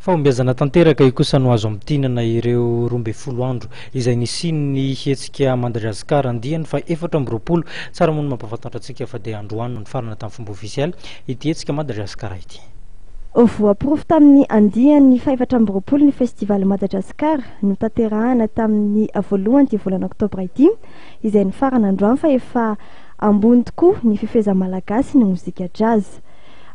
Fahombiazana tanteraka ikosa no azo amintinana ireo 12 andro izay nisian'ny hetsika Madajazzcar andiany fa 4 tsara mono mampafantatra antsika fa dia androany no nifarana tamin'ny fomba ofisialy ity hetsika Madajazzcar ity. Voaporofo tamin'ny andiany fa 4 ny festival Madajazzcar no tanterahana tamin'ny voalohany ty volana oktobra ity izay nifarana androany fa efa ambony tokoa ny fifehezana malagasy ny mozika jazz.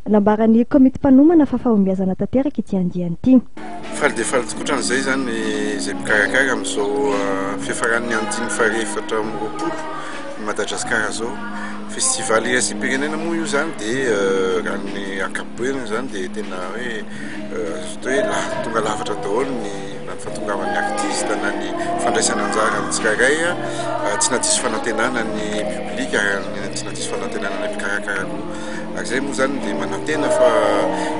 Nambaran'ny komity mpanomana fa fahombiazana tanteraka ity andiany ity. Faly dia faly tokoa ohatran'izay zany izay mikarakara amin'izao fiafaran'ny andiny fahare 4 Madajazzcar zao. Festival iras-pirenena moa io zany dia raha ny akapobeany zany dia tena hoe tonga lafatra daholo ny fahatongavan'ny artiste na ny fandraisana anjara amin'ny tsirairay tsy nadiso fanantenana ny public tsy nadiso fanantenana ny mpikarakara koa. Zay moa zany dia manantena fa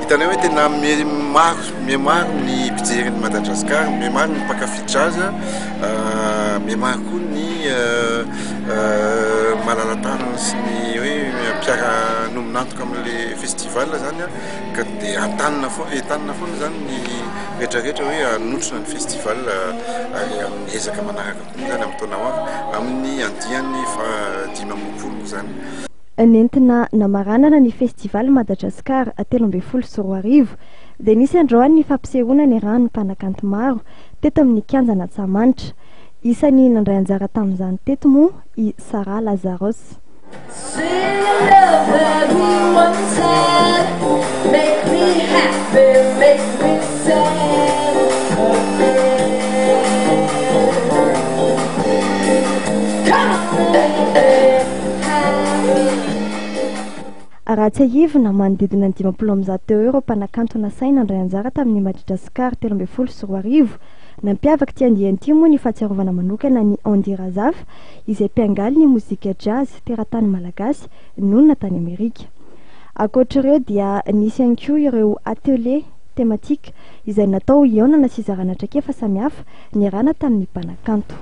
hitanao hoe tena mihamaro ny mpijery ny Madajazzcar, mihamaro ny mpakafy jazz, mihamaro koa ny malalatanana sy ny hoe mpiara nominantoka amin'le festival zany ka dia entanina foana zany ny rehetrarehetra hoe hanotrona ny festival ary amin'ny ezaka manaraka koa zany amin'ny taona ho avy amin'ny andiany fa 5 zany. Nentina namaranana ny festival Madajazzcar 13 sy 14 dia nisy androany ny fampisehoana ny rano mpanakanto maro teto amin'ny kianjana Tsamanitra. Isan'ny nandray anjara tamin'izany teto moa i Sara Lazaros. Raha tsy ahivina manodidina ny 50,000 € mpanakanto nasaina nandray anjara tamin'ny Madajazzcar 13 sy 14. Nampiavaka ty andiany ity moa ny fahatsiarovana manokana ny Andirazaf izay mpiangaly ny mozika jazz teratany malagasy nonina tany Amerika. Ankoatr'ireo dia nisy ihany koa ireo atelier thématique izay natao hiaonana sy izarana traikefa samihafa niarana tamin'ny mpanakanto.